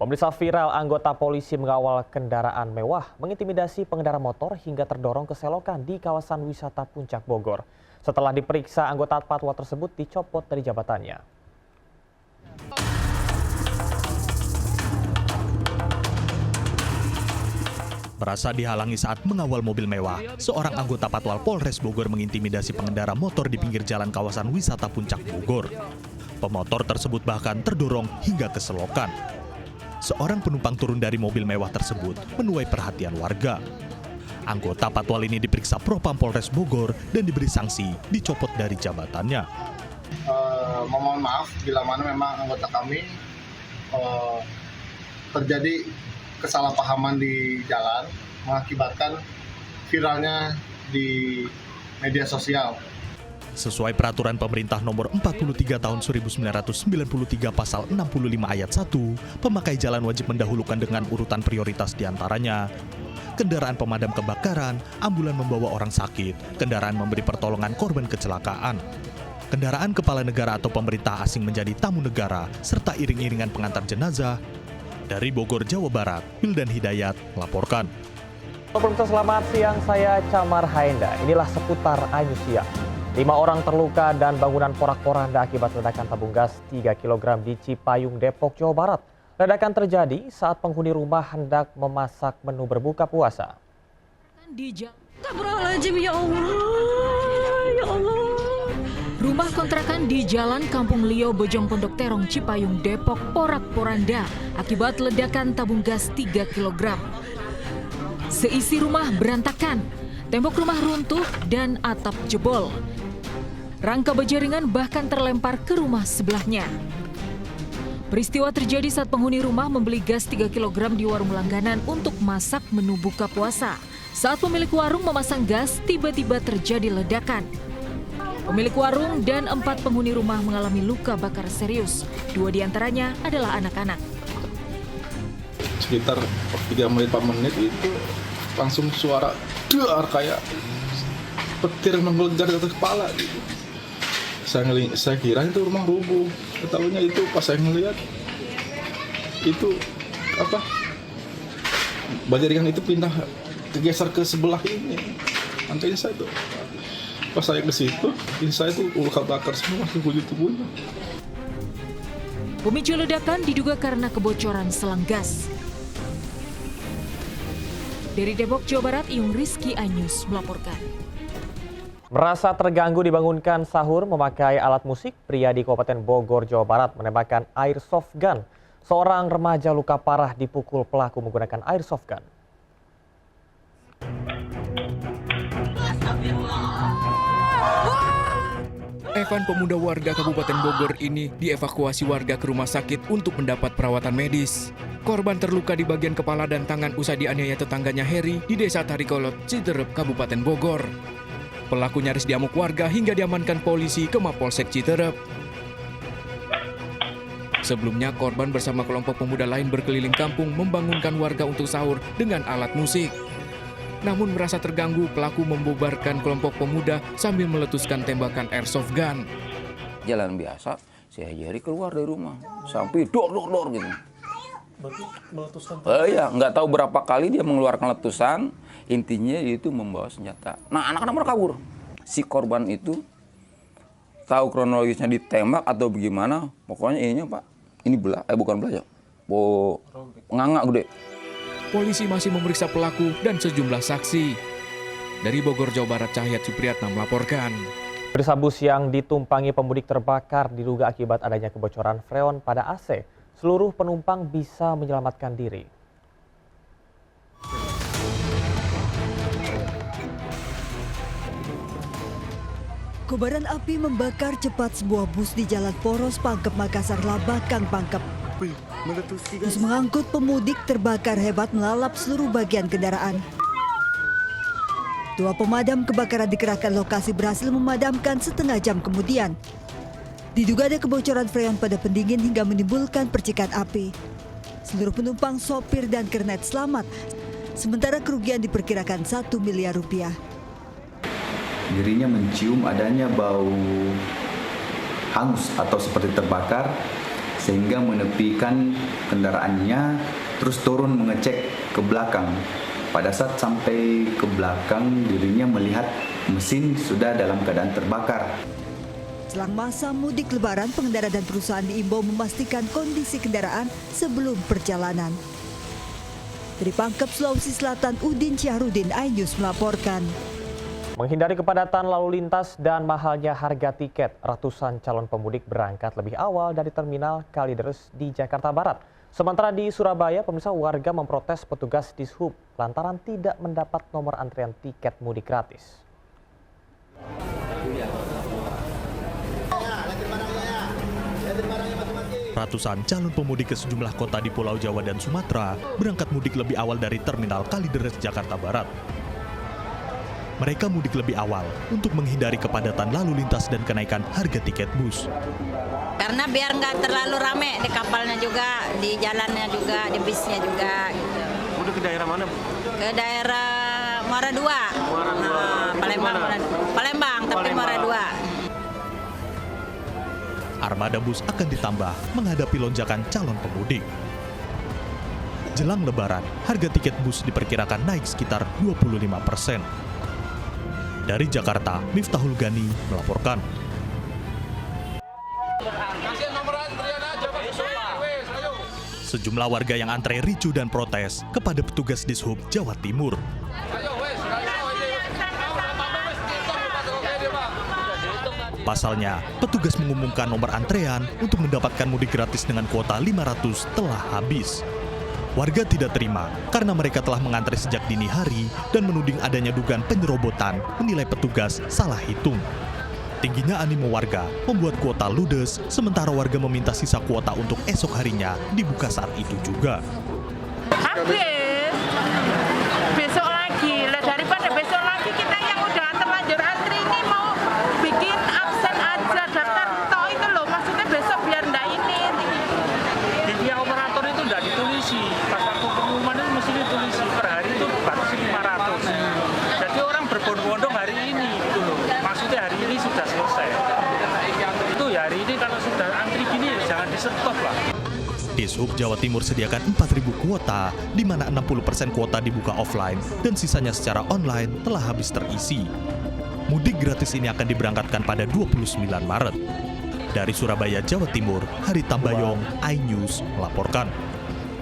Pemirsa, viral anggota polisi mengawal kendaraan mewah, mengintimidasi pengendara motor hingga terdorong ke selokan di kawasan wisata Puncak Bogor. Setelah diperiksa, anggota patwal tersebut dicopot dari jabatannya. Merasa dihalangi saat mengawal mobil mewah, seorang anggota Patwal Polres Bogor mengintimidasi pengendara motor di pinggir jalan kawasan wisata Puncak Bogor. Pemotor tersebut bahkan terdorong hingga ke selokan. Seorang penumpang turun dari mobil mewah tersebut menuai perhatian warga. Anggota Patwal ini diperiksa Propam Polres Bogor dan diberi sanksi dicopot dari jabatannya. Mohon maaf bila mana memang anggota kami terjadi kesalahpahaman di jalan mengakibatkan viralnya di media sosial. Sesuai peraturan pemerintah nomor 43 tahun 1993 pasal 65 ayat 1, pemakai jalan wajib mendahulukan dengan urutan prioritas diantaranya kendaraan pemadam kebakaran, ambulan membawa orang sakit, kendaraan memberi pertolongan korban kecelakaan, kendaraan kepala negara atau pemerintah asing menjadi tamu negara, serta iring-iringan pengantar jenazah. Dari Bogor, Jawa Barat, Wildan Hidayat melaporkan. Pemirsa, selamat siang, saya Camar Haenda. Inilah seputar Ainus siang. 5 orang terluka dan bangunan porak-poranda akibat ledakan tabung gas 3 kg di Cipayung, Depok, Jawa Barat. Ledakan terjadi saat penghuni rumah hendak memasak menu berbuka puasa. Astagfirullahaladzim, ya Allah, ya Allah. Rumah kontrakan di Jalan Kampung Lio, Bojong Pondok Terong, Cipayung, Depok, porak-poranda akibat ledakan tabung gas 3 kg. Seisi rumah berantakan, tembok rumah runtuh dan atap jebol. Rangka baja ringan bahkan terlempar ke rumah sebelahnya. Peristiwa terjadi saat penghuni rumah membeli gas 3 kg di warung langganan untuk masak menu buka puasa. Saat pemilik warung memasang gas, tiba-tiba terjadi ledakan. Pemilik warung dan 4 penghuni rumah mengalami luka bakar serius. 2 diantaranya adalah anak-anak. Sekitar 3 menit 4 menit itu langsung suara dar kayak petir menggelegar ke kepala gitu. Saya kira itu rumah rubuh. Ketahuinya itu pas saya ngelihat itu baja ringan itu pindah kegeser ke sebelah ini. Makanya saya tuh pas saya ke situ, saya tuh luka bakar semua tubuhnya. Pemicu ledakan diduga karena kebocoran selang gas. Dari Depok, Jawa Barat, Iyung Rizky, Ainus melaporkan. Merasa terganggu dibangunkan sahur memakai alat musik, pria di Kabupaten Bogor, Jawa Barat menembakkan airsoft gun. Seorang remaja luka parah dipukul pelaku menggunakan airsoft gun. Evan, pemuda warga Kabupaten Bogor ini dievakuasi warga ke rumah sakit untuk mendapat perawatan medis. Korban terluka di bagian kepala dan tangan usai dianiaya tetangganya Heri di Desa Tarikolot, Citerep, Kabupaten Bogor. Pelaku nyaris diamuk warga hingga diamankan polisi ke Mapolsek Citerep. Sebelumnya, korban bersama kelompok pemuda lain berkeliling kampung membangunkan warga untuk sahur dengan alat musik. Namun merasa terganggu, pelaku membubarkan kelompok pemuda sambil meletuskan tembakan airsoft gun. Jalan biasa, si Heri keluar dari rumah sampai dor gitu. Berarti meletuskan? Ya, nggak tahu berapa kali dia mengeluarkan letusan. Intinya itu membawa senjata. Nah, anak-anak mereka kabur. Si korban itu tahu kronologisnya ditembak atau bagaimana. Pokoknya ininya Pak, ini bukan belah ya. Nganga gede. Polisi masih memeriksa pelaku dan sejumlah saksi. Dari Bogor, Jawa Barat, Cahyat Supriyatna melaporkan. Pemirsa, bus yang ditumpangi pemudik terbakar diduga akibat adanya kebocoran freon pada AC. Seluruh penumpang bisa menyelamatkan diri. Kobaran api membakar cepat sebuah bus di Jalan Poros Pangkep, Makassar, Labakang, Pangkep. Bus mengangkut pemudik terbakar hebat melalap seluruh bagian kendaraan. 2 pemadam kebakaran dikerahkan lokasi berhasil memadamkan setengah jam kemudian. Diduga ada kebocoran freon pada pendingin hingga menimbulkan percikan api. Seluruh penumpang, sopir, dan kernet selamat. Sementara kerugian diperkirakan 1 miliar rupiah. Dirinya mencium adanya bau hangus atau seperti terbakar sehingga menepikan kendaraannya terus turun mengecek ke belakang. Pada saat sampai ke belakang, dirinya melihat mesin sudah dalam keadaan terbakar. Selang masa mudik lebaran, pengendara dan perusahaan diimbau memastikan kondisi kendaraan sebelum perjalanan. Dari Pangkep, Sulawesi Selatan, Udin Syahrudin, iNews melaporkan. Menghindari kepadatan lalu lintas dan mahalnya harga tiket, ratusan calon pemudik berangkat lebih awal dari terminal Kalideres di Jakarta Barat. Sementara di Surabaya, pemirsa, warga memprotes petugas Dishub lantaran tidak mendapat nomor antrian tiket mudik gratis. Ratusan calon pemudik ke sejumlah kota di Pulau Jawa dan Sumatera berangkat mudik lebih awal dari terminal Kalideres, Jakarta Barat. Mereka mudik lebih awal untuk menghindari kepadatan lalu lintas dan kenaikan harga tiket bus. Karena biar nggak terlalu rame di kapalnya juga, di jalannya juga, di bisnya juga. Gitu. Udah ke daerah mana, Bu? Ke daerah Muara II. Palembang, tapi Muara II. Armada bus akan ditambah menghadapi lonjakan calon pemudik. Jelang Lebaran, harga tiket bus diperkirakan naik sekitar 25%. Dari Jakarta, Miftahul Gani melaporkan. Sejumlah warga yang antre ricu dan protes kepada petugas Dishub Jawa Timur. Pasalnya, petugas mengumumkan nomor antrean untuk mendapatkan mudik gratis dengan kuota 500 telah habis. Warga tidak terima karena mereka telah mengantre sejak dini hari dan menuding adanya dugaan penyerobotan, menilai petugas salah hitung. Tingginya animo warga membuat kuota ludes, sementara warga meminta sisa kuota untuk esok harinya dibuka saat itu juga. Habis, besok lagi. Lah daripada besok lagi kita yang udah terlanjur antri ini mau bikin absen aja daftar toh itu loh. Maksudnya besok biar ndak ini. Di pihak operator itu nggak ditulisi. Pas waktu pengumuman itu mesti ditulisi. Per hari itu batasi 500. Jadi orang berbondong-bondong hari ini gitu loh. Maksudnya hari ini sudah selesai. Itu ya hari ini kalau sudah antri gini ya jangan di-stop lah. Dishub Jawa Timur sediakan 4.000 kuota, di mana 60% kuota dibuka offline dan sisanya secara online telah habis terisi. Mudik gratis ini akan diberangkatkan pada 29 Maret. Dari Surabaya, Jawa Timur, Hari Tambayong, iNews melaporkan.